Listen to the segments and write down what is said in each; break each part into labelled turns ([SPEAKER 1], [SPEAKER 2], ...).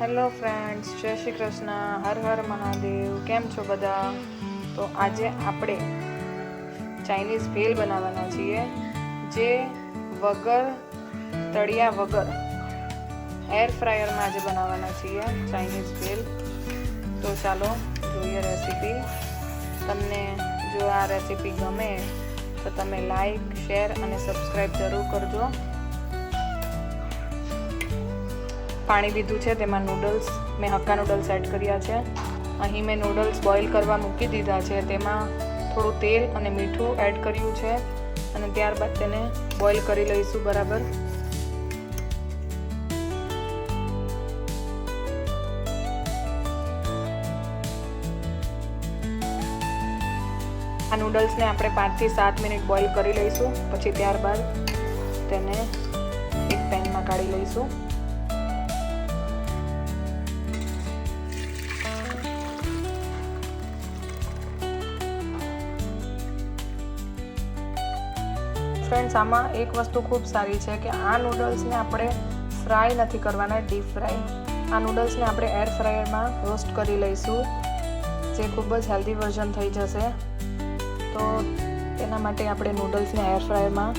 [SPEAKER 1] Hello friends, જય શ્રી કૃષ્ણ, હર હર મહાદેવ. કેમ છો બધા? તો આજે આપણે ચાઇનીઝ ભેલ બનાવવાના છીએ, જે વગર તળિયા વગર એર ફ્રાયરમાં આજે બનાવવાના છીએ ચાઇનીઝ ભેલ. તો ચાલો જોઈએ રેસીપી. તમને જો આ રેસીપી ગમે તો તમે લાઈક, શેર અને સબસ્ક્રાઈબ જરૂર કરજો. પાણી લીધું છે, તેમાં નૂડલ્સ, મેં હક્કા નૂડલ્સ એડ કર્યા છે. અહીં મેં નૂડલ્સ બોઇલ કરવા મૂકી દીધા છે, તેમાં થોડું તેલ અને મીઠું એડ કર્યું છે અને ત્યારબાદ તેને બોઇલ કરી લઈશું બરાબર. આ નૂડલ્સને આપણે 5 થી 7 મિનિટ બોઇલ કરી લઈશું, પછી ત્યારબાદ તેને એક પેનમાં કાઢી લઈશું. ફ્રેન્ડ્સ, આમાં એક વસ્તુ ખૂબ સારી છે કે આ નૂડલ્સને આપણે ફ્રાય નથી કરવાના, ડીપ ફ્રાય. આ નૂડલ્સને આપણે એર ફ્રાયરમાં રોસ્ટ કરી લઈશું, જે ખૂબ જ હેલ્ધી વર્ઝન થઈ જશે. તો તેના માટે આપણે નૂડલ્સને એર ફ્રાયરમાં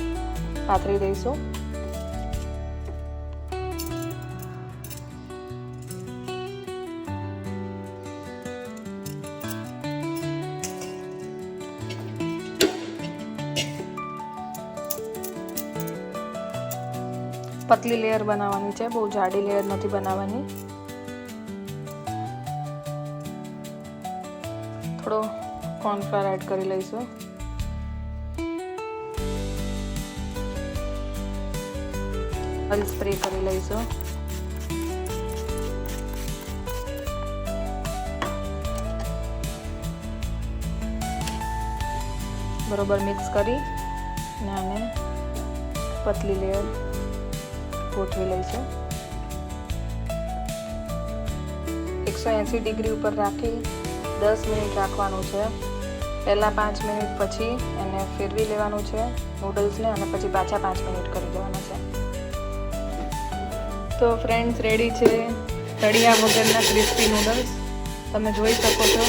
[SPEAKER 1] પાથરી દઈશું. પતલી લેયર બનાવવાની છે, બહુ જાડી લેયર નથી બનાવવાની. થોડો કોર્નફ્લાવર એડ કરી લઈશું. ઓઇલ સ્પ્રે કરી લઈશું. બરોબર મિક્સ કરી અને આને પતલી લેયર ગોઠવી લઈશું. 180 ડિગ્રી ઉપર રાખી 10 મિનિટ રાખવાનું છે. પહેલાં 5 મિનિટ પછી એને ફેરવી લેવાનું છે નૂડલ્સને, અને પછી પાછા 5 મિનિટ કરી દેવાના છે. તો ફ્રેન્ડ્સ, રેડી છે તળિયા વગરના ક્રિસ્પી નૂડલ્સ. તમે જોઈ શકો છો.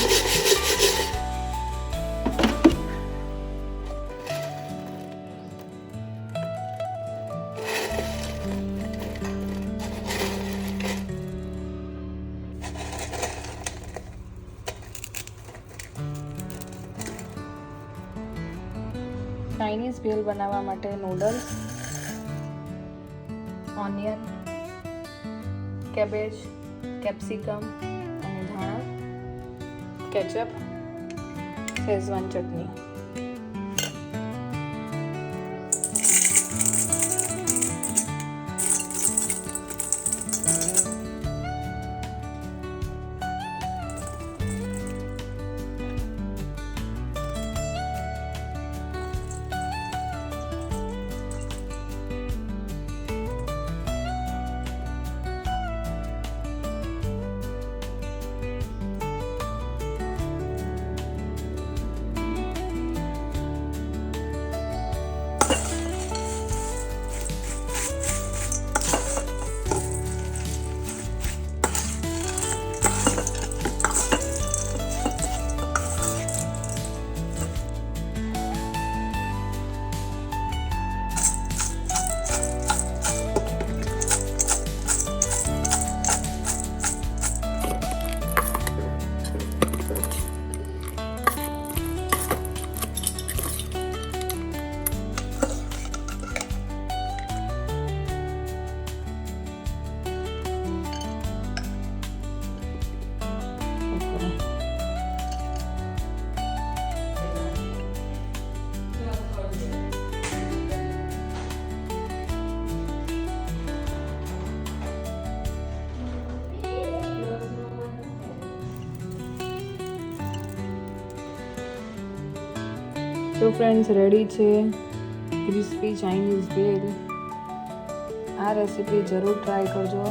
[SPEAKER 1] ચાઇનીઝ ભેલ બનાવવા માટે નૂડલ્સ, ઓનિયન, કેબેજ, કેપ્સિકમ અને ધાણા, કેચઅપ, શેઝવાન ચટણી. તો ફ્રેન્ડ્સ, રેડી છે ક્રિસ્પી ચાઇનીઝ ભેલ. આ રેસીપી જરૂર ટ્રાય કરજો.